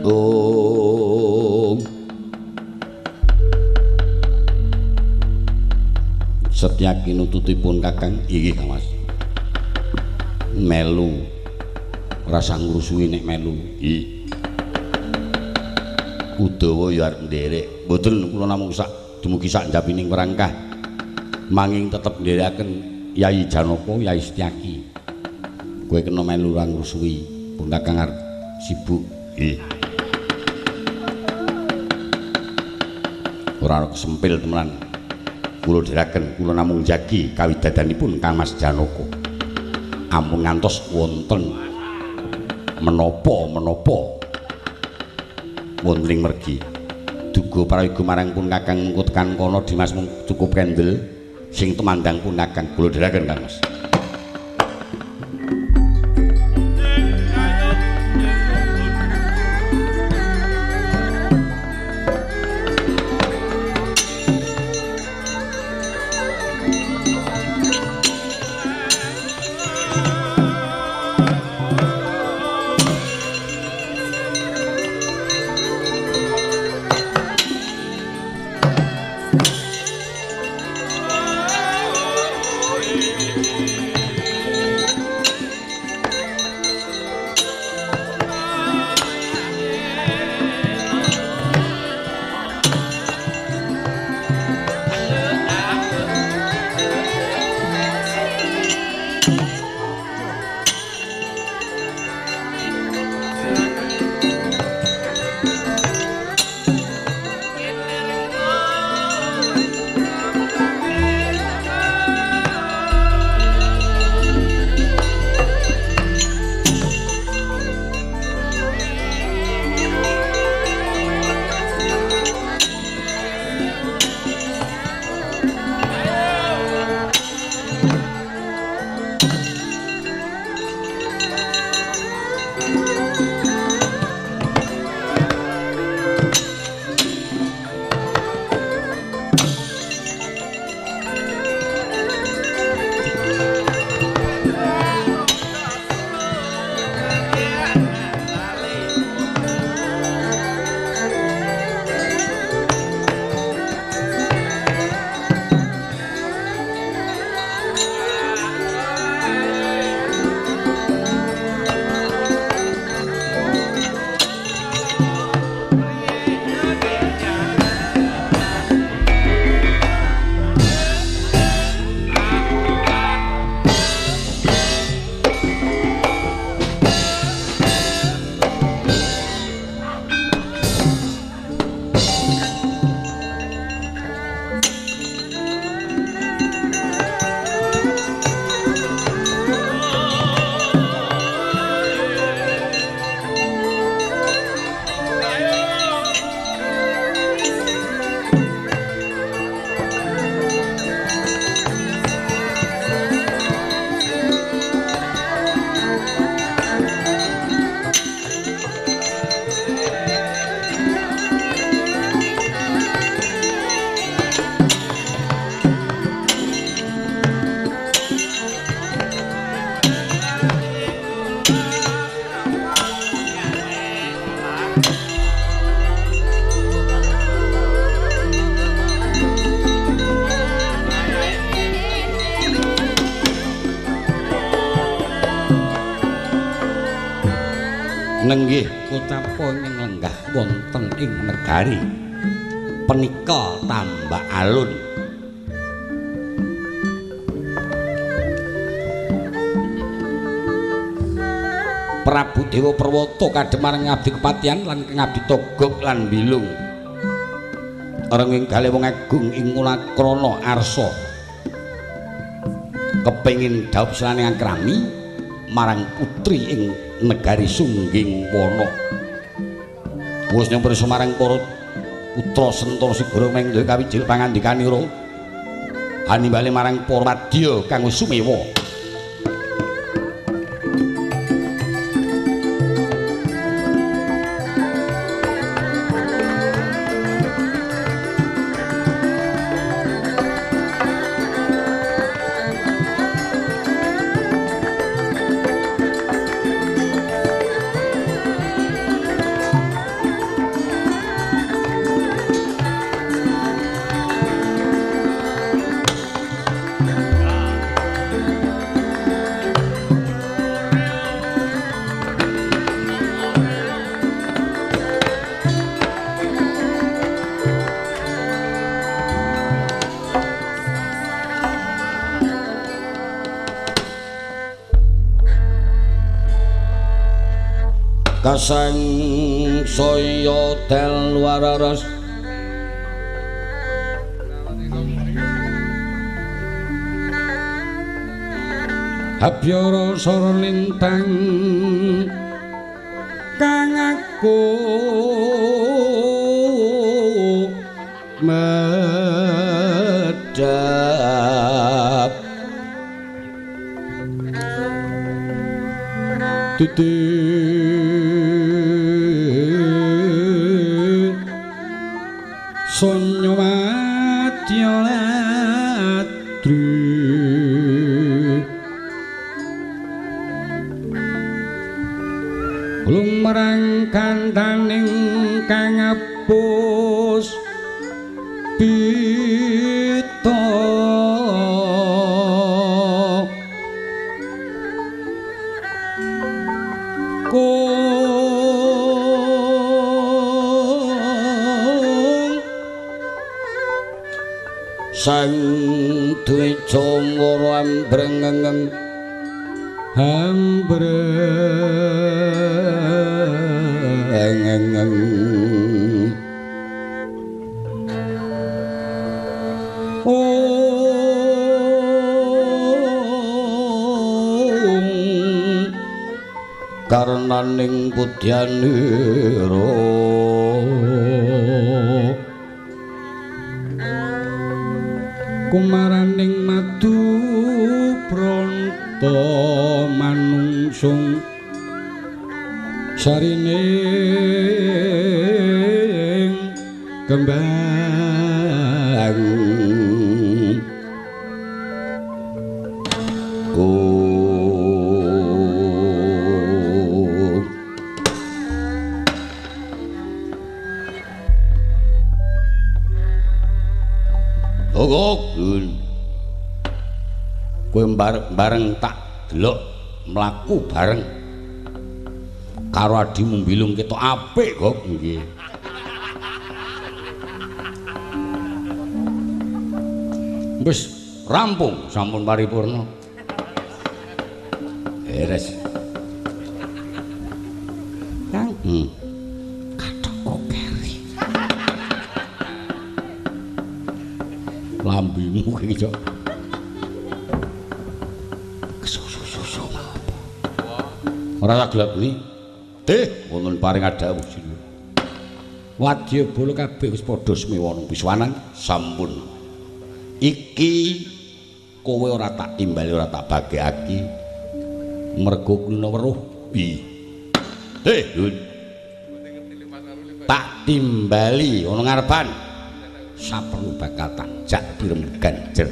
Oh. Setyaki nututipun Kakang. Inggih, Kang Mas. Melu. Rasa ngrusuhi nek melu. Nggih. Udawa ya arep nderek. Mboten kula namung dumugi sak njapining perangkah. Manging tetep nderekaken Yai Janaka, Yai Setyaki. Kowe kena melu ra ngrusuhi. Pun Kakang arep sibuk. Nggih. Ora kesempil temenan. Kula dherekaken, kula namung jagi kawidadanipun Kang Mas Janaka. Ampun ngantos wonten menapa wonten ing mergi. Duga prayoga marang pun Kakang engko tekan kono Dimas mung cukup kendel sing temandang pun Kakang kula dherekaken Kang Mas. Nenggih kutapa ing lenggah wonten ing negari punika tambah alun. Prabu Dewa Perwata kadhemarang ngabdi kepatihan lan ngabdi togog lan bilung. Renging gale wong agung ing Kulakrana Arsa. Kepengin dhaup selane angkrami marang putri ing negari Sungging Wana. Wis nyamper semarang para putra Sentara Sigara mengduwe kawijil pangandikanira. Hanimbale marang para wadya kang sumewa. kasang saya del wararas Abyara sara lintang kang aku medhap tutu sonya madya latru lumarang kandaning kang apus pita sang duwe jongoro ambrengeng karnaning budyanira kumaraning madu pronto manungsung sarining kembang kowe bareng tak delok mlaku bareng karo adimu mbilung ketok apik kok nggih. Wis rampung sampun paripurna. Beres. Kang. Kathok kokeri. Lambimu iki cok. Ora tak gelap kuwi. Wonten paring adawuh sila. Wadya bala kabeh wis padha semewana biswanan sampun. Iki kowe ora tak timbali ora tak bagekake. Mergo kuna weruh. Tak timbali ana ngarepan. Saperlu bakal tak jak pirem ganjer.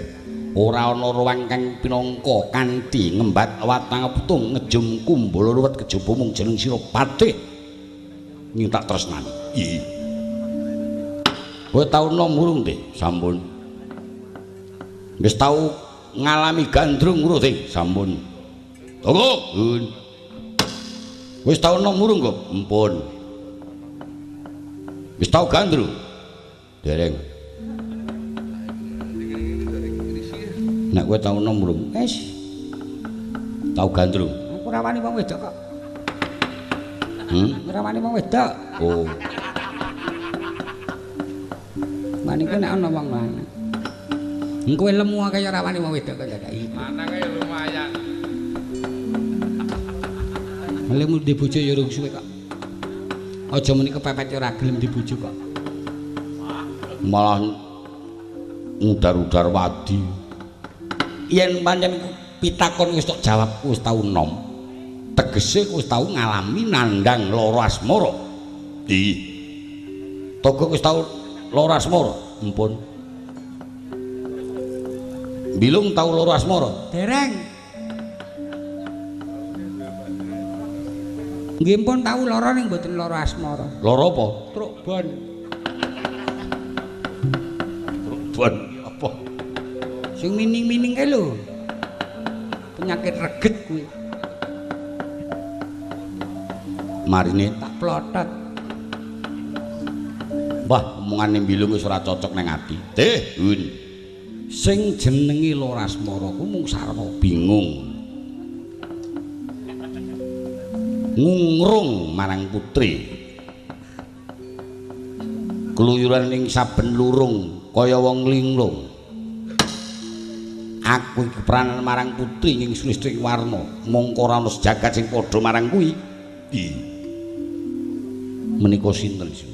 Ora ana ruwang kang pinangka kanthi ngembat watang putung ngejum kumbala ruwet kejaba mung jeneng sira patih ning tak tresnani. Kowe tau nom urung teh? Sampun. Wis tau ngalami gandrung urung teh? Sampun. Tunggu. Wis tau nom urung kok? Empun. Wis tau gandrung? Dereng. Nek kowe tau nom urung? Wis. Tau gandrung. Aku ora wani wong wedok kok. Ora wani wong wedok. Oh. Mani ku nek ana wong lanang. Kowe lemu kaya ora wani wong wedok kok ya. Lanang kaya lumayan. Lemu di bojo ya urung suwe kok. Aja muni kepepet ora gelem di bojo kok. Malah udar-udar wadi. Yen pancen pitakon wis tok jawab wis tau nom. Tegese wis tau ngalami nandhang lara asmara. Togo wis tau lara asmara? Empun. Bilung tau lara asmara? Dereng. Nggih pun tau lara ning mboten lara asmara. Lara apa? Trukban. Trukban apa? Sing mining-mining kae lho. Penyakit reget kuwi. Marine tak plotot. Wah, omongane mbilung wis ora cocok ning ati. Hun. Sing jenenge lara asmara ku mung sarwa bingung. ngungrung marang putri keluyuran ing saben lurung kaya wong linglung aku iki pranan marang putri ing Sulistri Warna mongko ora ana jagat sing padha marang kuwi menika sinten sing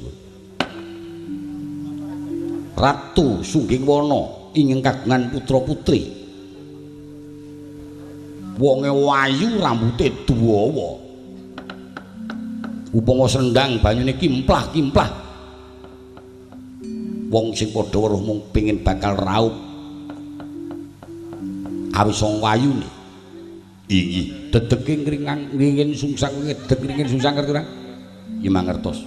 Ratu Sunggingwana ingkang kagungan putra-putri. Wonge wayu rambute dawa. Upama sendang banyune kimplah-kimplah. Wong sing padha weruh mung pengin bakal raup. Awis wong wayune. Inggih, dedege ngringin sungsang dedeg ngringin sungsang ngerti ora? Ya mangertos.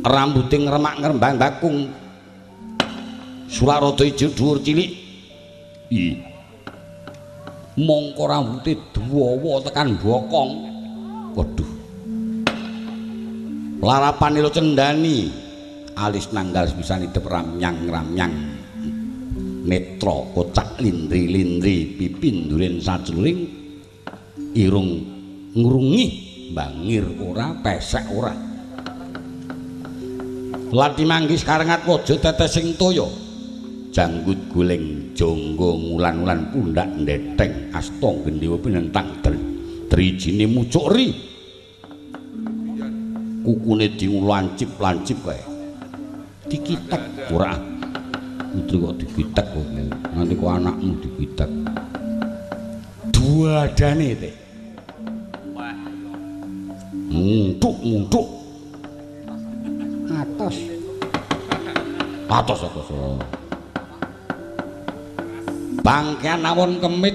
Rambute ngremak ngrembang bakung. Sularada ijo dhuwur cilik. Mongko rambuté dawa tekan bokong. Waduh. Larapan ilo cendani. Alis nanggal bisa idep ramnyang-ramnyang. Netra kocak lindri-lindri pipi nduren sacuring. Irung ngrungi bangir ora pesek ora. Lati manggis karengat waja tetesing toya. Janggut guleng jonggo ngulan-ulan pundak ndeteng asta gendhewa pinentang drijine mucuk ri kukune dilancip-lancip kae dikitek ora putri kok dikitek kok nanti kok anakmu dikitek duadane teh muntuk atos bangkean awon kemit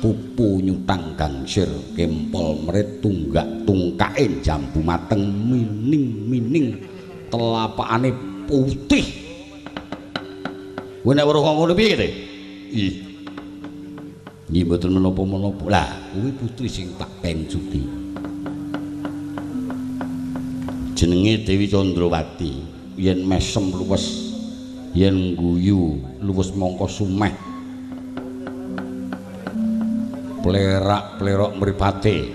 pupu nyutang gangsir kempol merit tunggak tungkain jambu mateng mining telapakane putih kowe nek weruh ngono piye teh nggih mboten menapa-menapa lah kuwi putri sing tak pencuti jenenge Dewi Candrawati yen mesem luwes yen guyu luwes mongko sumeh plerak-plerok mripate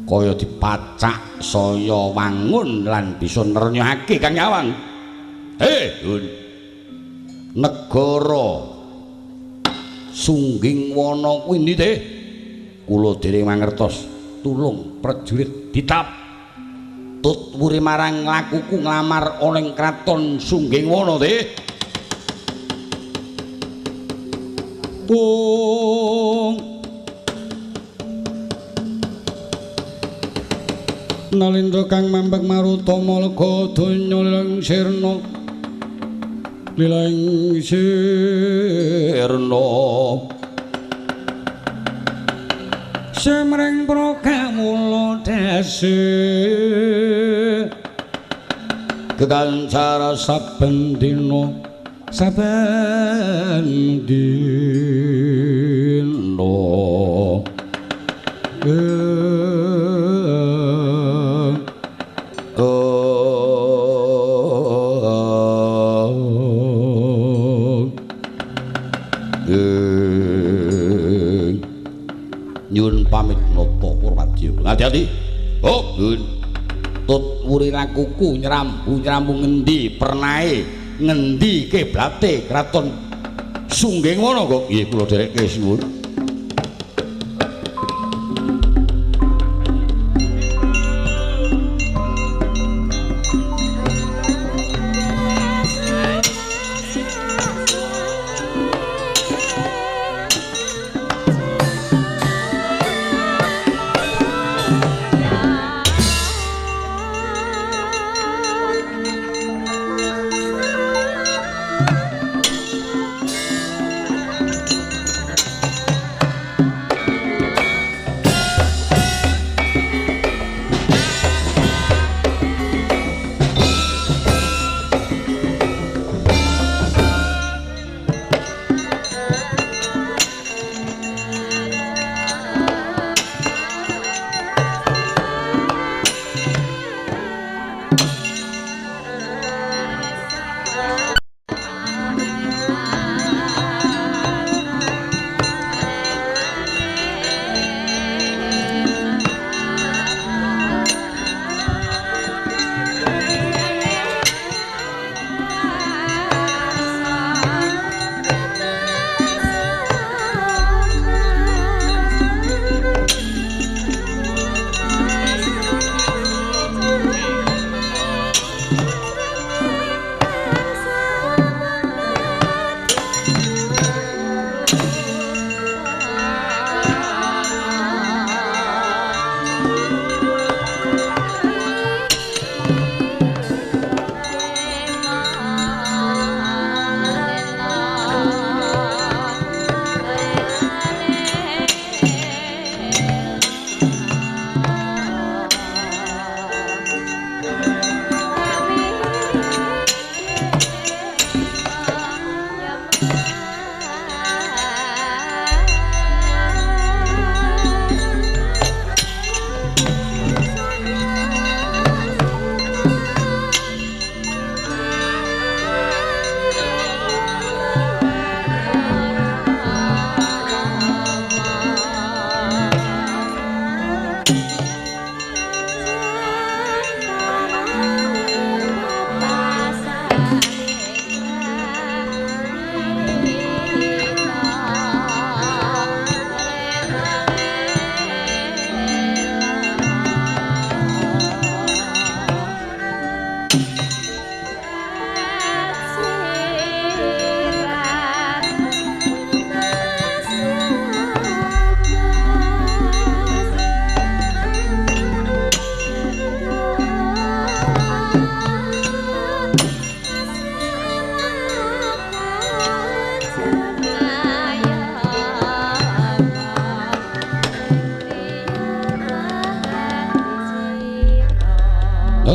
kaya dipacak saya wangun lan bisa nernyake Kang Nyawang negara Sunggingwana kuwi ndi teh kula dhereng mangertos tulung prajurit ditap tut wuri marang lakuku nglamar oleh kraton Sunggingwana teh Nalindra kang mambek marutama lega donya lilang sirna semreng prokamula dase kekancara saben dina nyuwun pamit nata Purwadya. Hati-hati. Oh, tut wuri lakuku nyrambu ngendi pernahe ngendi kiblate kraton Sunggingwana kok. Nggih kula dherekke suwun.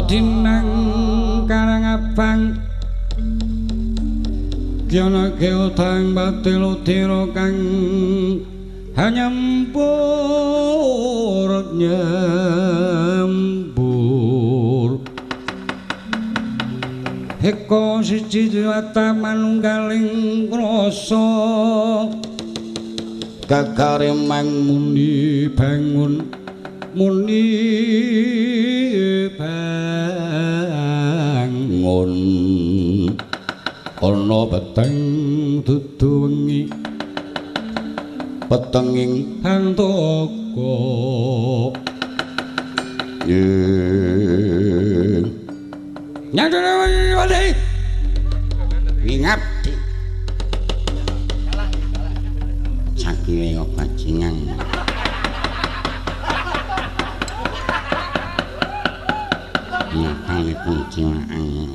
Dinang Karangabang Kiana keotang batelo tiro kang hanyambur nyambur Eko siji diwata manunggaling rasa gagare mangmuni bangun muni bangun ana peteng dudu wengi petenging handaka nyadane ngabdi sakile kok bajingan Alipun jimaan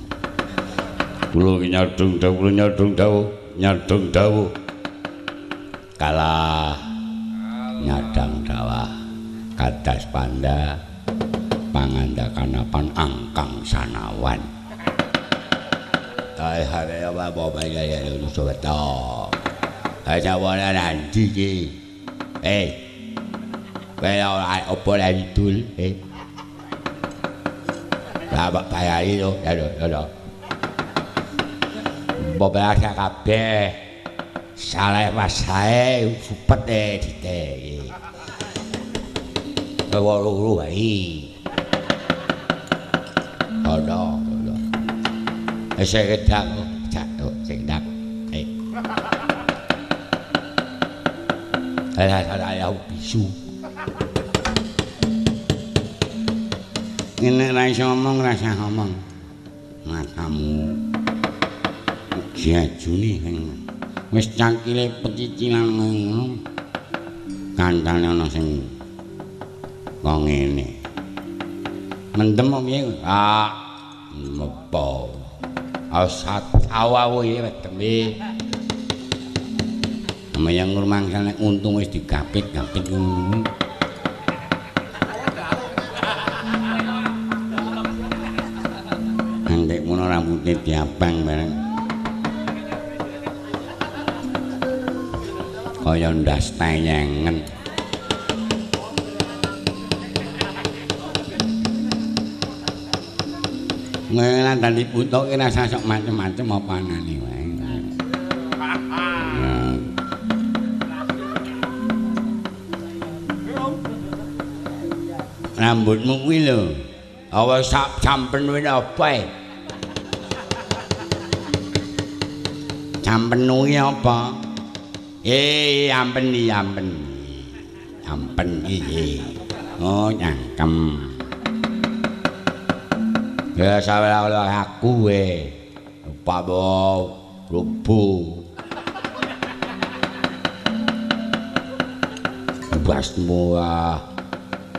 kula nyadung dawuh kalah nyadang dawah kadas panda pangandakanapan angkang sanawan hai apa ya sobeto aja wala nanti iki kaya opo la idul Bapak bayari lho, ya. Bobelake kabeh. Saleh wasae supet dite. Loro wae. Ono. Sing kedak, sing dak. Saya bisu. Ini rasa ngomong matamu jaju nih wis cangkile pecicilan ngono kandhane ana sing kok ngene mendem piye mepo asat awawu iki weteme mayang ngurmangsa nek untung wis digapit-gapit ngono ndek mono rambute diabang bareng kaya ndas tenyengen ngene dan diputuke rasa sok macem-macem apa anane wae rambutmu kuwi lho awas sak sampen wis apa Ampen kuwi apa? Ampen iki. Oh, nyangkem. Ya salah aku lupa rubuh. Basmu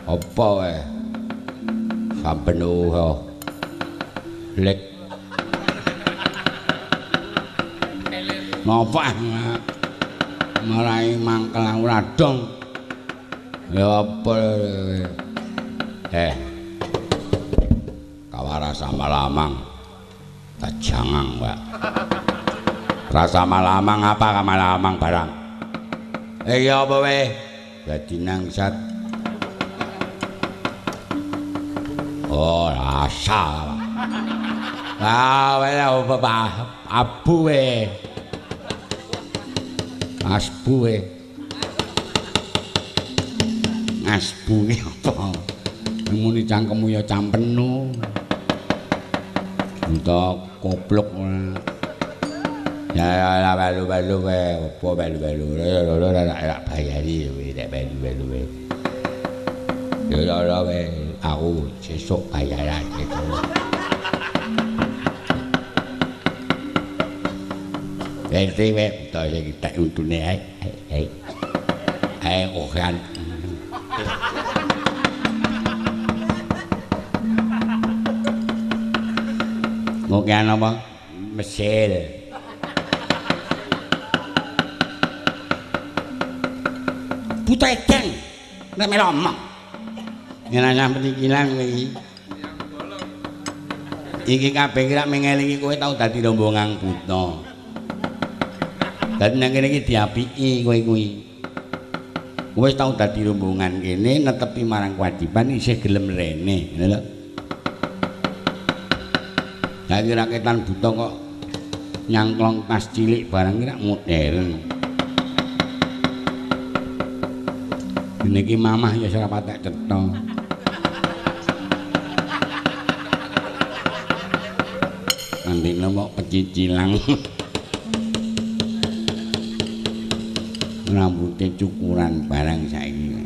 apa wae? Sampen lek napa marai mangkel radong ya apa kawarasa malamang tajangang Mbak rasa malamang apa malamang barang ya apa weh dadi nangsat oh rasa apa abu weh asbu apa muni cangkemmu ya campenu entuk goblok ya balu-balu apa balu-balu ora bayari nek balu-balu ya ora aku sesuk bayaran gitu Berarti betul ya kita untune kan. Mungkin apa? Mesil. Putedeng nek melomong. Yen sampeyan iki Iki kabeh kira mengelingi kowe tau dadi rombongan buta. Dadi nang kene iki diapiki kowe kuwi. Wis tau dadi rombongan kene netepi marang kewajiban isih gelem rene, ngono lho. Ya kira ketan buta kok nyangklong tas cilik barang kira modern. Niki mamah ya ora patek cetha. Andine mok pecicilang. Rambutnya cukuran barang saiki.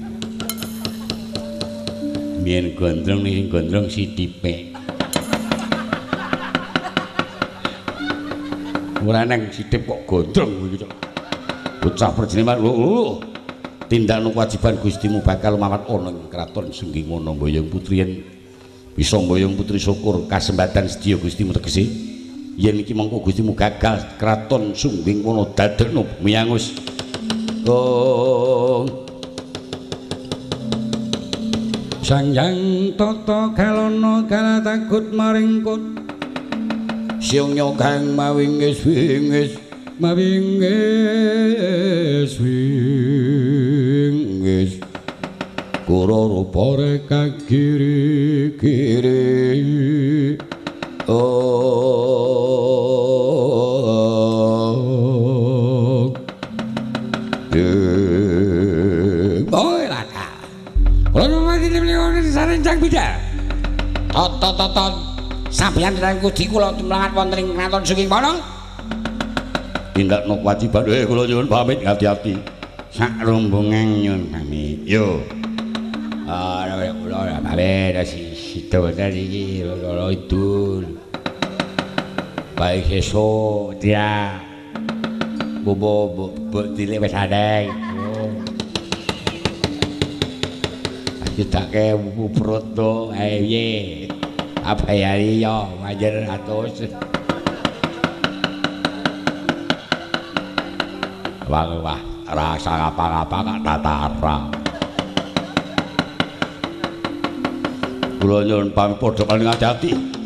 Biyen gondrong ning gondrong sidipe. Ora nang sidip kok gondrong iki, Cok. Bocah perjeneman lho. Tindakno kewajiban Gustimu bakal mawat ana ing kraton Sunggingwana Mboyong Putri yen bisa Mboyong Putri syukur kasembatan sedya Gustimu tegese yen iki mengko Gustimu gagal kraton Sunggingwana dadekno bumi angus. Sanjang tata kalana kala takut maringkut siung nyogang mawingis wingis mawingis wingis kura rupane kagiri-giri Sarenjang bida. Tot sampeyan dherek kudi kula tumlangan wonten ing kraton Sunggingwana. Tindakno kewajiban kula nyuwun pamit hati-hati. Sak rombongan nyuwun pamit. Yo. Kula pamit sida iki loro idul. Baik esuk dia. Bobo dilek wis adek. Ditake perut to piye apa ya yo majer atus wah rasa apa-apa kak tatara kula nyuwun pamit padha paling ati-ati.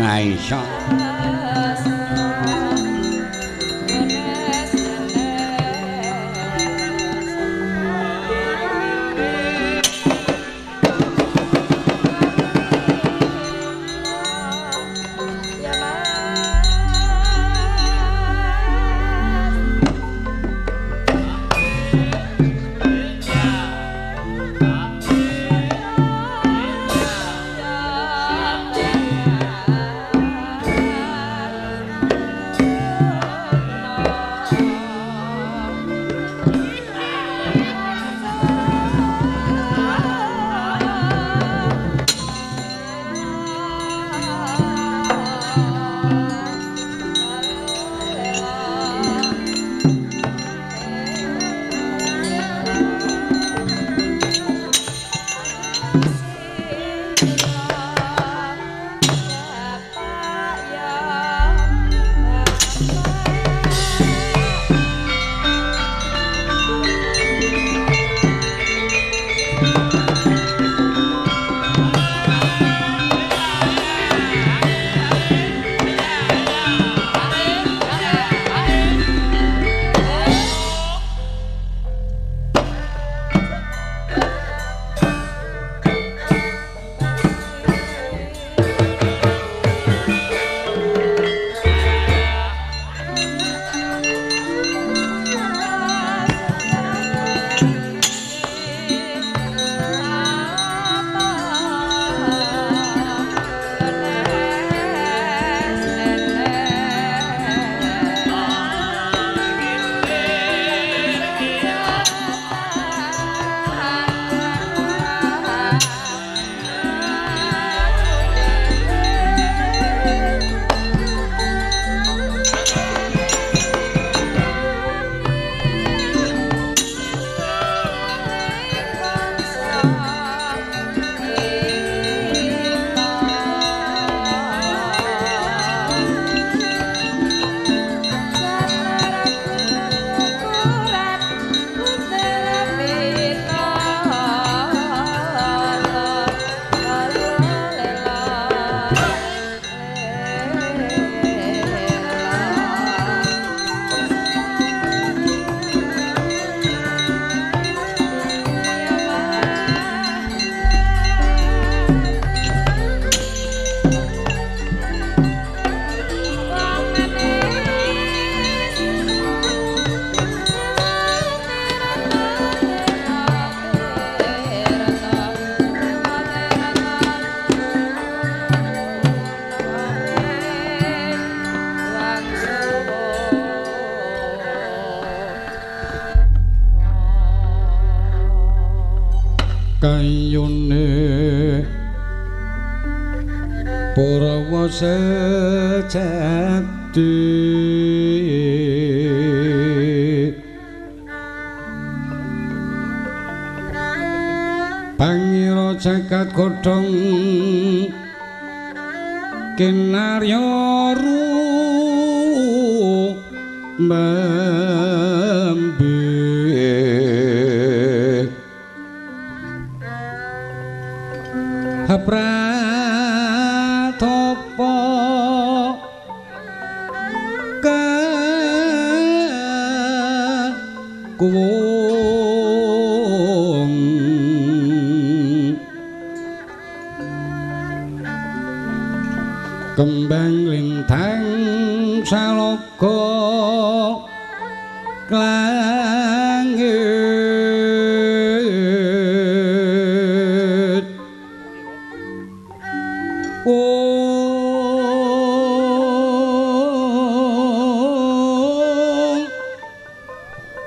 Aisyah kayune Purawa sejati Pangira jagat godhong kinarya mbambe Pratopo kakuwung kembang lintang saloka klangit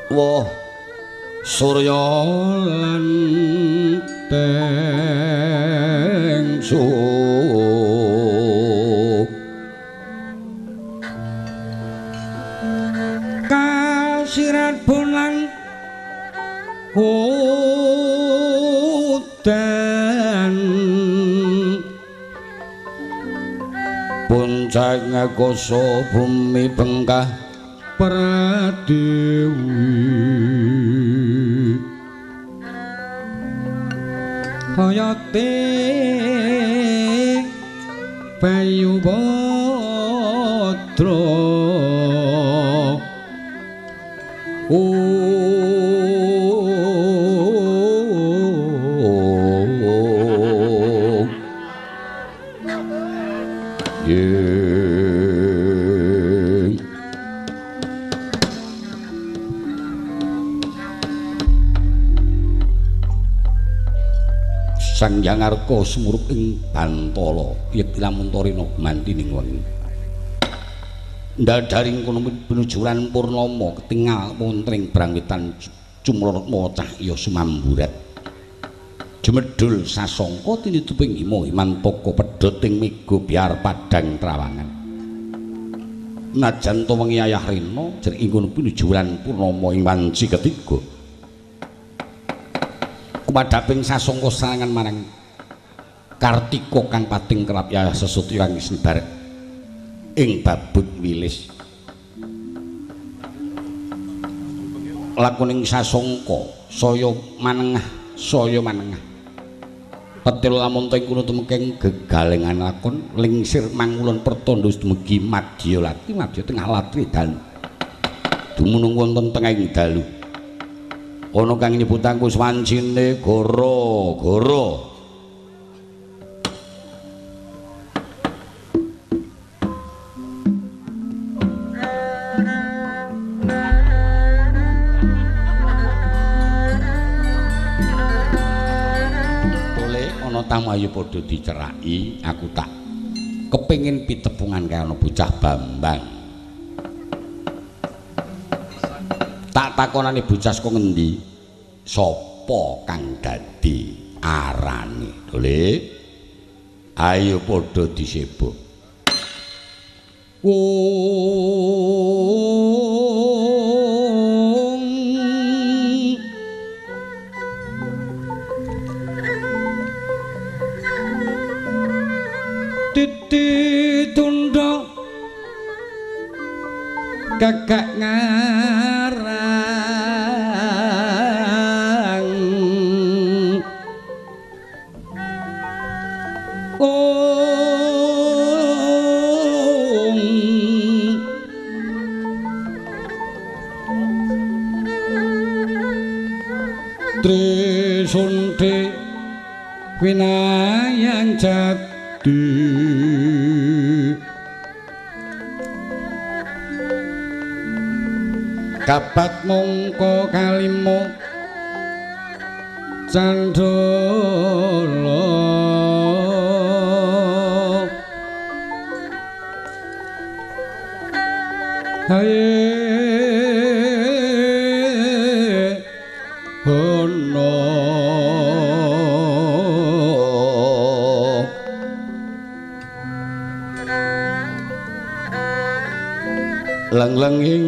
Wah Surya lan Tengsu kasirat bulan udan puncak ngakasa bumi bengkah Pradewi hayate Bayu Badra Sang Hyang Arka sumuruk ing Bantala yekti lamun Tarina mantining wengi ndadaring kono pinujuran purnama ketingal montring brangitan cumrana cahya sumamburat jemedhul sasangka tinituping hima himantaka pedhot ing mega biar padhang trawangan najan to wengi ayah rina jer ing kono pinujuran purnama ing wanci ketiga kumadhaping sasangka sarangan marang Kartika kang pating kerap yayah sesutya kang sibar ing babut wilis lakuning sasangka saya manengah petil lamun teng kono tumengking gegalengan lakon lingsir mangulon pertanda dumugi Madyalati tengah latri dalu dumunung wonten tengahing dalu ana kang nyebutang Kuswancine Goro-goro tamu ayo padha diceraki aku tak kepengin pitepungan karo bocah Bambang tak takonane bocah saka ngendi sapa kang dadi arane Dole ayo padha disebut Titi tunduk kakak ngarang Trisunti winayang jati kapat mongko kalimo candala haye ono Lengleng ing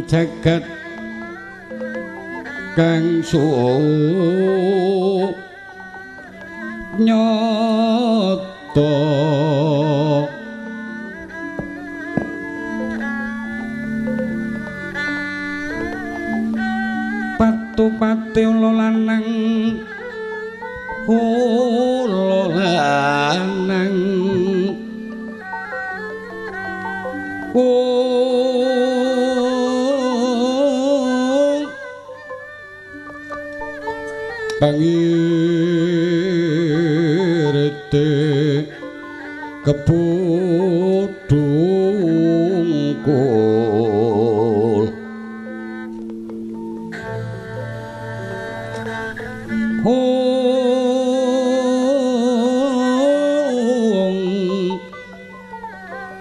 jagat kang nyata patupate ula lanang pangirete kepudungkul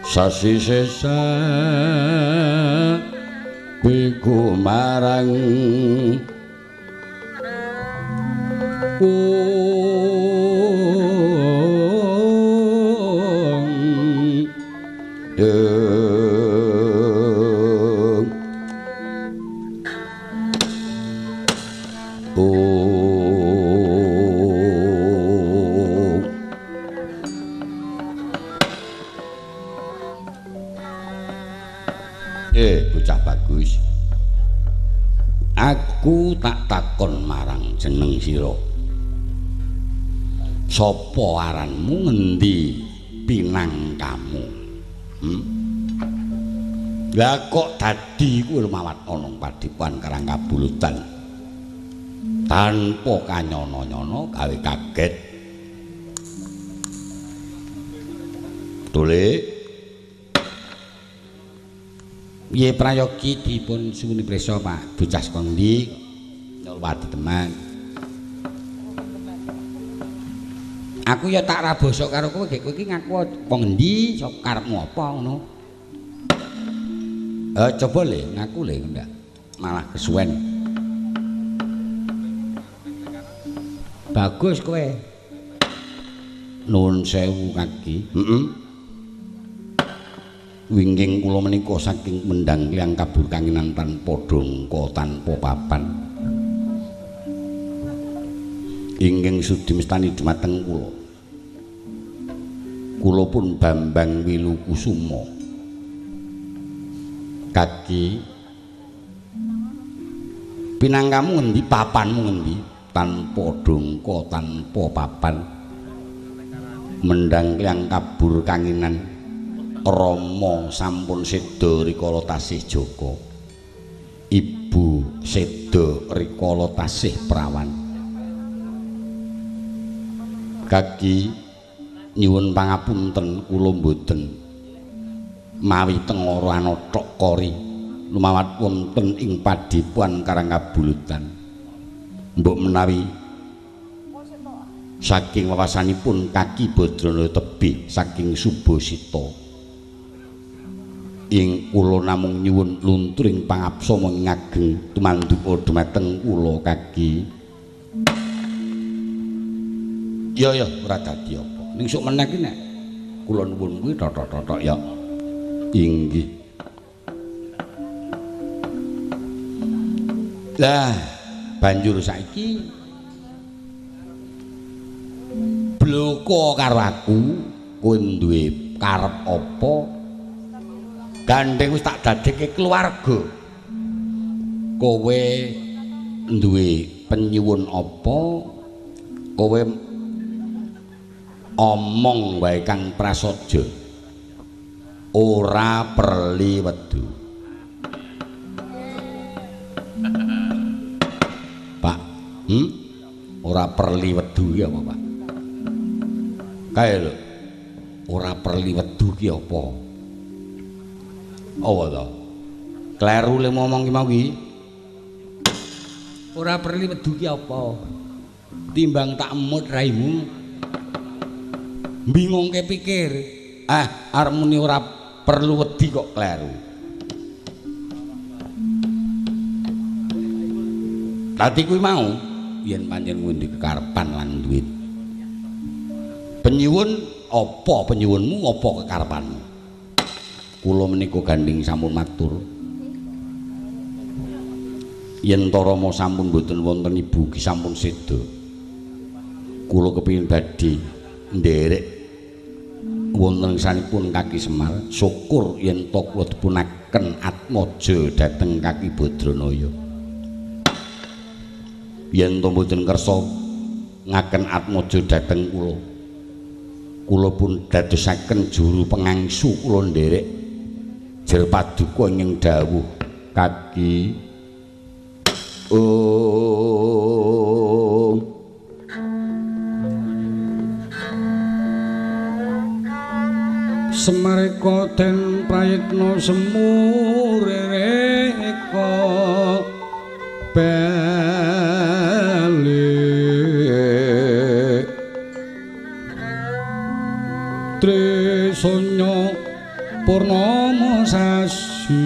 sasi sesa biku marang bocah bagus. Aku tak takon marang jeneng sira. Sapa aranmu, ngendi pinangkamu? Lah kok dadi kuwi mawat ana padipan Karangkabulutan. Tanpa kanyono-nyono gawe kaget. Tole Ye prayogi dipun suwuni prisa Pak bocah saka ndi nyolwati teman. Aku ya tak ra basa karo kowe gek kowe iki ngaku wong endi sapa karepmu apa ngono. Coba le ngaku le ndak malah kesuwen. Bagus kowe. Nuwun sewu kaki. Wingking kula menika saking Mendang Klyang Kabur Kanginan tanpa dongko tanpa papan. Ingkang sudi mestani dumateng kula. Kula pun Bambang Wilukusuma. Kaki pinangkamu ngendi, papanmu ngendi? Tanpa dongko tanpa papan. Mendang Klyang Kabur Kanginan Rama sampun seda rikala tasih Joko. Ibu seda rikala tasih prawan. Kaki nyuwun pangapunten kula mboten mawi tengara anathok kori lumawat wonten ing padipuan Karangkabulutan. Mbok menawi saking wawasanipun Kaki Badrana tebih saking Subasita ing kula namung nyuwun lunturing pangapsama ngageng tumanduka dhumateng kula Kaki. Ya ora dadi apa. Ning sok meneh iki nek kula nuwun kuwi totok-totok ya. Inggih. Lah banjur saiki bloko karo aku kowe duwe karep apa? Gandeng wis tak dadekke keluarga. Kowe duwe penyuwun apa? Kowe omong wae kang prasaja. Ora perli wedu. Pak, ora perli wedu ki apa, Pak? Kae lho. Ora perli wedu ki apa? Apa to? Kleru le ngomong ki mau ki. Ora perli wedu ki apa? Timbang tak emut raimu. Bingungke pikir. Arep muni ora perlu wedi kok kleru. Dadi kuwi mau yen pancen ngendi kekarepan lan duit. Penyuwun apa penyuwunmu apa kekarepanmu? kula menika gandeng sampun matur yen ta Rama sampun boten wonten ibu ugi sampun seda kula kepengin badhe nderek wonten sanipun Kaki Semar syukur yen ta kula dipunaken atmaja dhateng Kaki Badranaya yen to mboten kersa ngaken atmaja dhateng kula pun dadosaken juru pengangsu kula nderek jer paduka ing dawuh Kaki Semareka den prayitna semureka bali Trisanya purnama sasi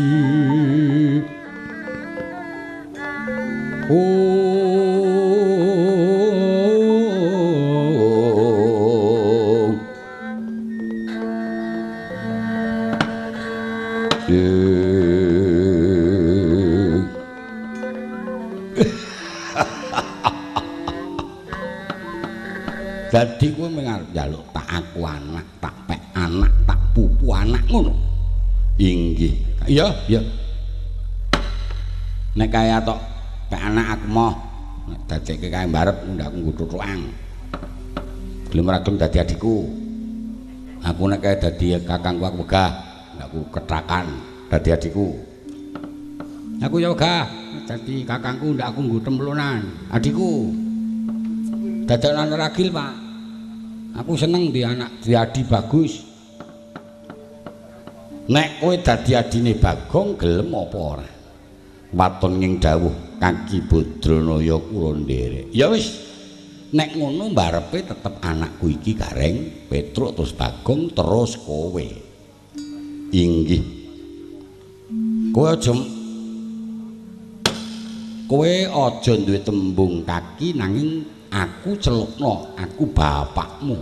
Dadi kowe mengarep njaluk tak aku anak, tak pek anak, tak pupu anak ngono. Inggih. Iya, iya. Nek kaya tok pek anak aku moh. Nek dadekke kae mbarep ndak nggo tutukan. Gelem ora gelem dadi adikku. Aku nek kaya dadi kakangku aku wegah, ndak aku ketakan dadi adikku. Aku ya wegah dadi kakangku ndak aku nggo templunan. Adikku. Dadakan ragil, Pak. Aku seneng di anak di adi bagus. Nek kowe dadi adine Bagong gelem apa ora? Waton ing dawuh Kaki Badranaya kula nderek. Ya wis. Nek ngono mbarepe tetep anakku iki Gareng, Petruk terus Bagong terus kowe. Inggih. Kowe aja duwe tembung Kaki nanging aku celukno, aku bapakmu.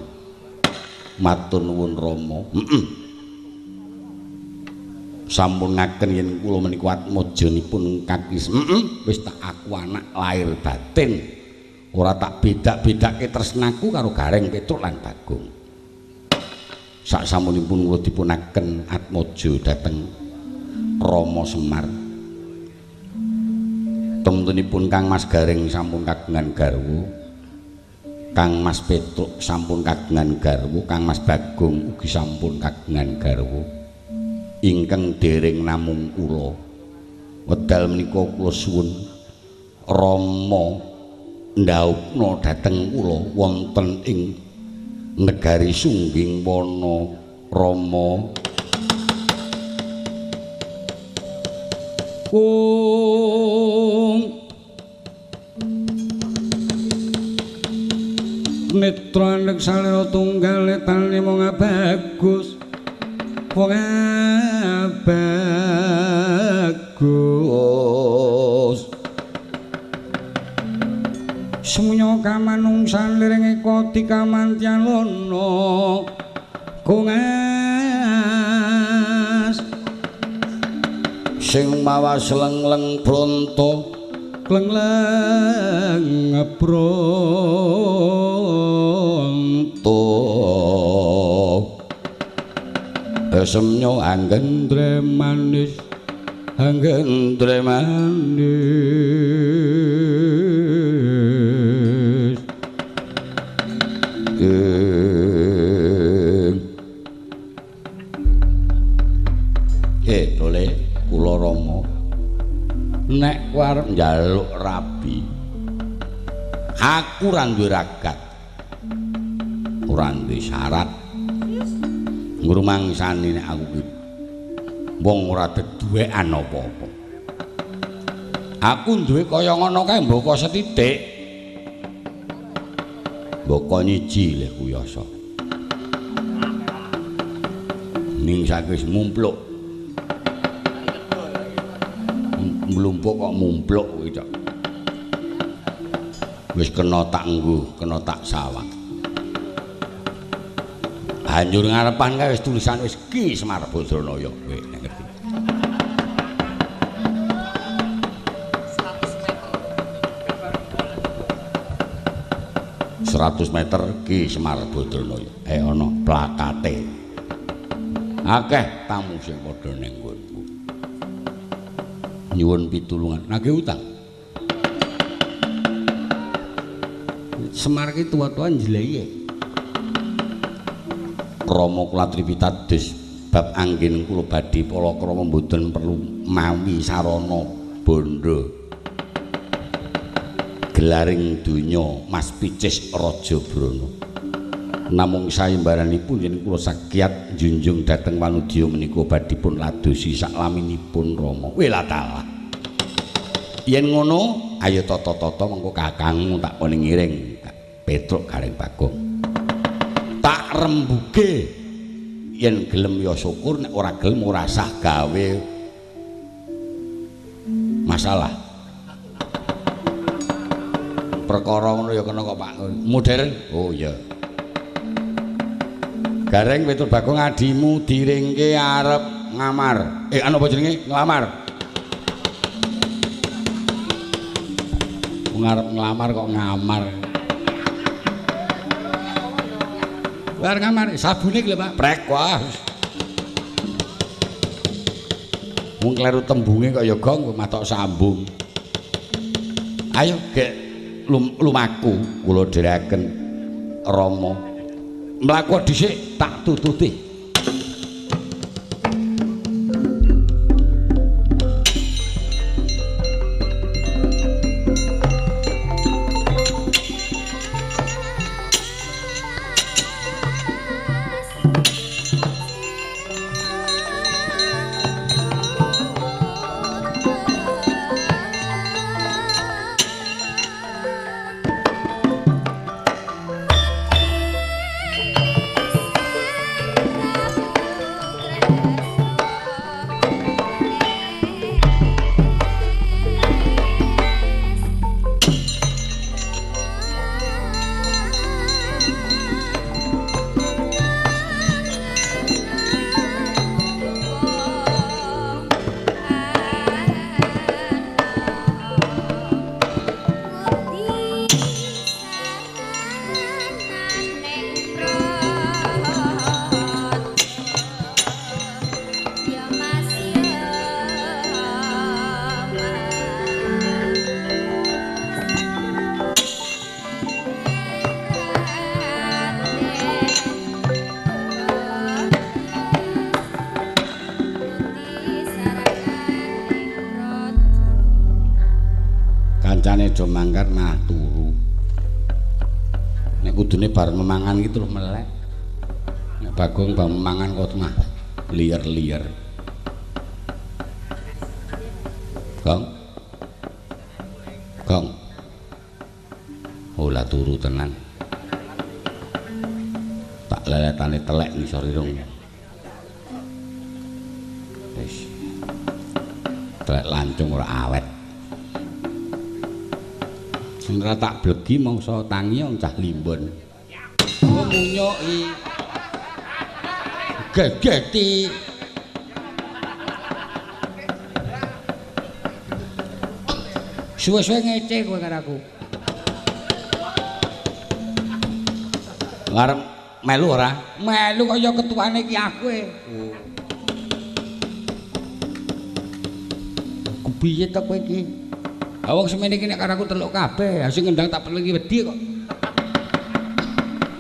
Matur nuwun Rama. Sampun ngaken yen kula menika atmajanipun Kaki. Wis tak aku anak lahir batin. Ora tak bedak-bedake tresnaku karo Gareng Petruk lan Bagong. Sak samunipun kula dipunaken atmaja dhateng Rama Semar. Temtunipun Kang Mas Gareng sampun kagungan garwa. Kang Mas Petruk sampun kagungan garwa, Kang Mas Bagong ugi sampun kagungan garwa. Ingkang dereng namung kula. Wedal menika kula suwun Rama ndhaukna dhateng kula wonten ing negari Sungging Wana Rama. Netra nek salira tunggal tali mung bagus wong bagus semuanya kamanungsan liring eko dikamantian lono kungas sing mawas lengleng bronto lengleng bronto esemnya anggendre manis anggendre manis dole kula Rama nek kowe arep njaluk rabi aku ora duwe ragat ora duwe syarat ngrumangsani nek aku ki wong ora deduwekan apa-apa aku duwe kaya ngono kae mboko setitik mboko nyiji le kuyasa ning saiki wis mumpluk mlumpuk kok mumpluk kuwi cok wis kena tak nggo kena tak sawak Banjur ngarepan kae wis tulisan wis Ki Semar Badranaya kowe nek ngerti. 100 meter Ki Semar Badranaya. Ana plakate. Akeh tamu sing padha ning nggonku. Nyuwun pitulungan, nagih utang. Semar ki tuwa-tuwa njlehi. Rama kula tripitados bab anggen kula badhe palakrama mboten perlu mawi sarana bondo. Gelaring donya Mas Picis Raja Brana. Namung sayembaranipun yen kula sakyat njunjung dhateng wanudya menika badhe pun ladosi saklaminipun Rama. Welatala. Yen ngono, ayo tata-tata mengko kakangmu tak kene ngiring Petruk Gareng Bagong. Tak rembuge yen gelem ya syukur, nek ora gelem ora sah gawe masalah. Perkara ngono ya kena kok Pak. Modern. Oh iya. Gareng Petruk Bagong adimu diringke arep ngamar. Anu apa jenenge? Nglamar. Ngarep nglamar kok ngamar. War ngamar sabune lho Pak. Prek wah. Mung kleru tembunge kok ya gong matok sambung. Ayo gek lumaku kula dherekaken Rama. Mlaku dhisik tak tututi. Aja mangkat mah turu. Nek kudune bar memangan gitu lho melek. Nek Bagong bang memangan kok mah liar-liar. Gong. Gong. Olah turu tenan. Tak leletane telek ngisor irung. Wis. Telek lancung ora awet. Ora tak blegi mangsa tangi wong cah limbon. Oh munyoki. Gegeti. Suwe-suwe ngece kowe karo aku. Ngarep melu ora? Melu kaya ketuane iki aku e. Kepiye ta kowe iki? Wong semene iki nek karo aku teluk kabeh, sing ngendang tak perlu iki wedi kok.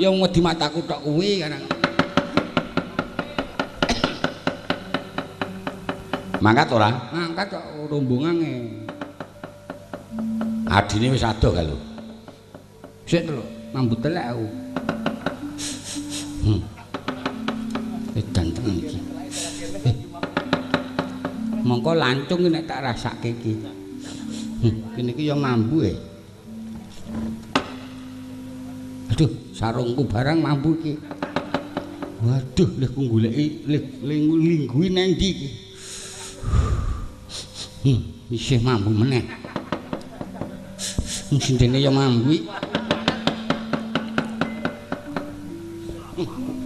Ya wedi mataku tok kuwi kan. Mangkat ora? Mangkat kok rombongange. Adine wis adoh ka lho. Sik lho, mambut telek aku. Edan tenan iki. Mongko lancung nek tak rasake iki. Kene iki ya mambu e. Aduh, sarungku barang mambu iki. Waduh, lek ku goleki lingguhi nang ndi iki. Isih mambu meneh. Sindene ya mambu iki.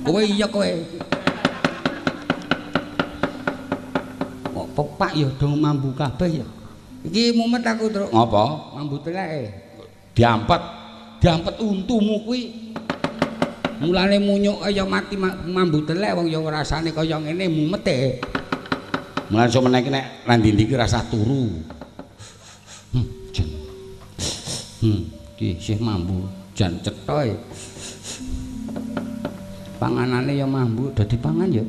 Kowe iya kowe. Kok pepak ya do mambu kabeh ya. Iki mumet aku terus. Ngapa? Mambu teleke. Diampet. Diampet untumu kuwi. Mulane munyuk kaya mati mambu telek wong ya rasane kaya ngene mumete. Mulane sok meneh iki nek nang ndi-ndi iki rasah turu. Jan. Ki isih mambu jan cetha. Panganane ya mambu dadi pangan ya.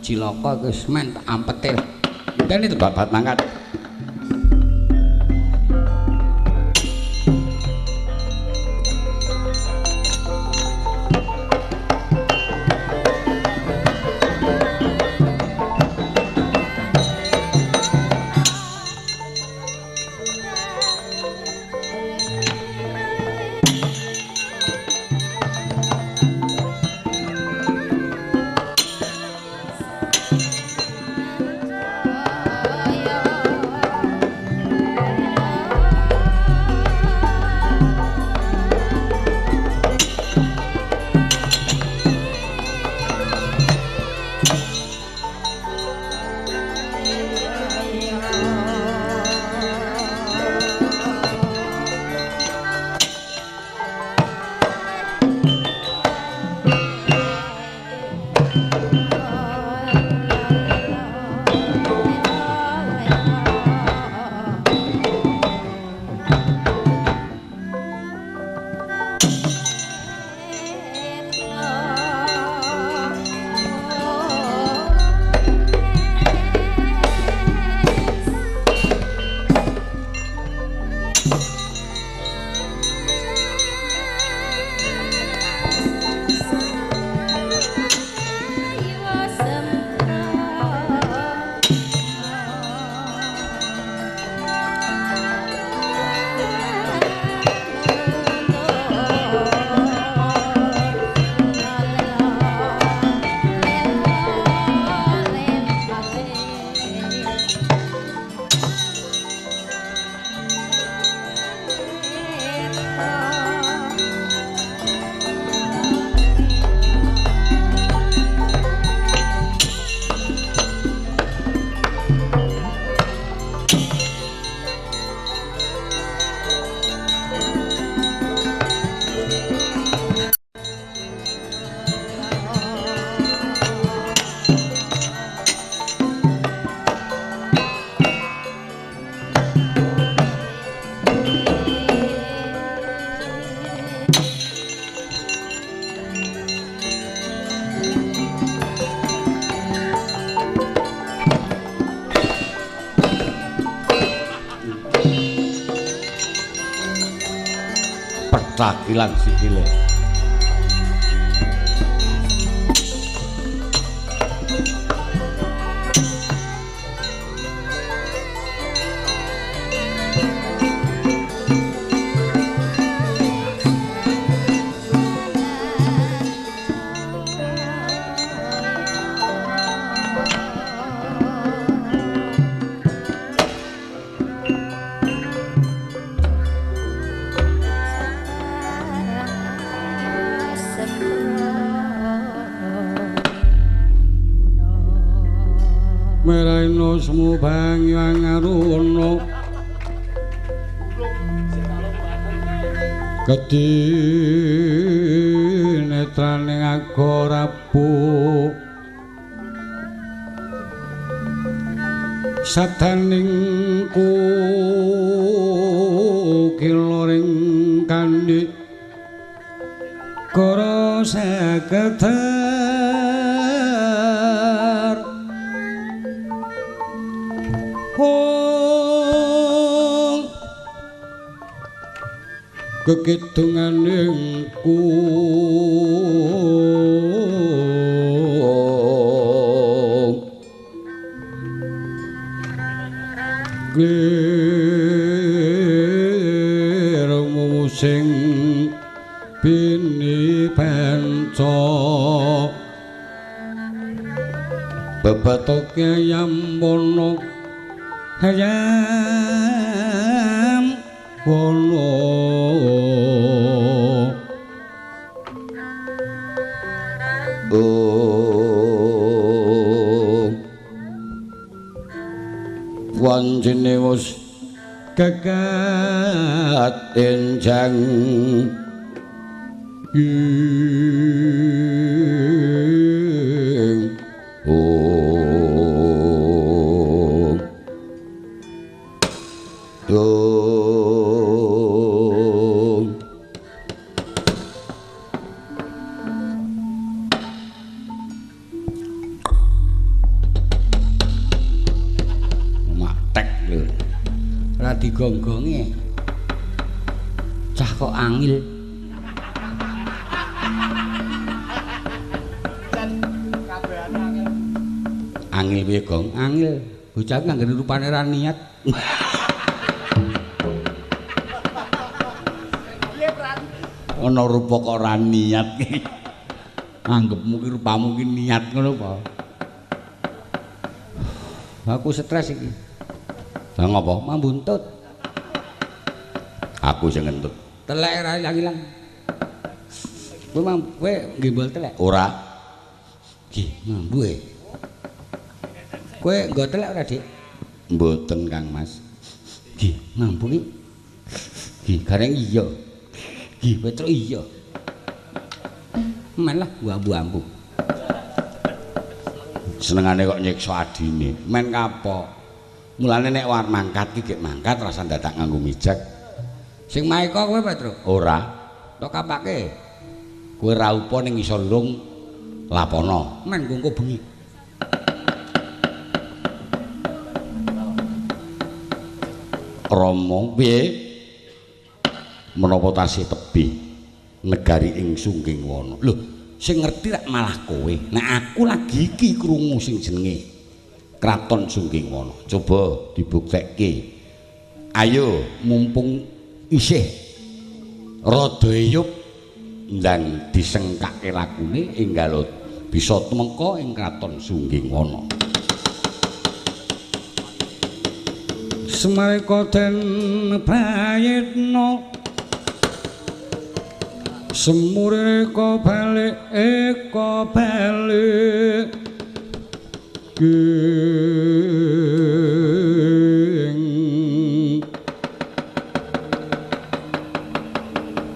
Cilaka wis men tak ampete. Dan itu Babat mangkat. Cakilan sikile. Meraino semu bangyang aruno Gedhi netrane agorapu Sadaning kiloring kandi Kara sekedar kekidunganing ku glirmu sing bini panca bebatoke yambono hayam wono kancine wis gagat enjang digonggonge cah kok angil angil piye gong angil bocah nganggone rupane ra niat ana rupa kok ra niat anggepmu ki rupamu ki niat ngono apa aku stres iki lah ngopo mambuntut aku sing ngentut telek ra ilang-ilang kowe ngimbol telek ora nggih mambu e kowe nggo telek ora dik mboten Kang Mas nggih mambu ki nggih gareng iya nggih Petro iya men lah ambu-ambu senengane kok nyiksa adine men kapok mulane nek war mangkat iki gek mangkat rasa dadak nganggo mijak sing maeka kowe Petro ora tok kapake kowe ra upa ning isor lurung lapono men engko bengi Rama piye menapa tasih tebih negari ing Sungging Wana lho sing ngerti rak malah kowe nek aku lagi iki krungu sing jenenge Kraton Sungging Wana coba dibuktekke ayo mumpung isih rada eyup ndang disengkake lakune enggal bisa tumeka ing Kraton Sungging Wana Semareka den prayitna semureka balik eka balik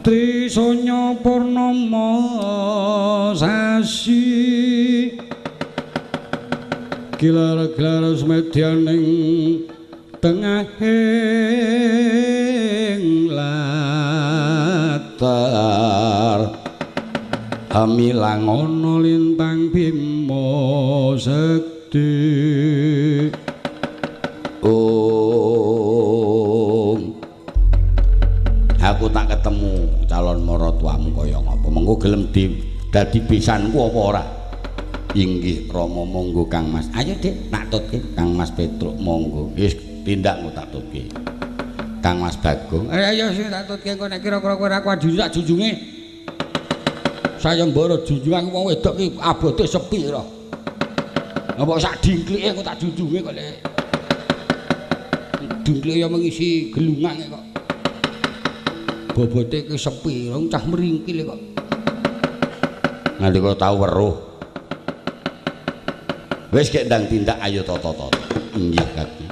Trisanya Purnama sasi gilar-gilar semedyaning tengahing latar hamilang ana lintang Bima Sekti aku tak ketemu calon maratuamu kaya ngapa mengko gelem dadi besanku apa ora inggih Rama monggo Kang Mas ayo Dik tak tutke Kang Mas Petruk monggo wis tindakmu tak tutke Kang Mas Bagong ayo sing tak tutke kok nek kira-kira kowe ora kudu tak junjunge sayembara junjungan wong wedok ki abote sepi ora apa sak dingklike kok tak junjunge kok lek dingklike ya mengisi gelungan kok bobote ki sepi wong cah meringkil kok nalika tau weruh wis gek ndang tindak ayo tata-tata inggih Kakang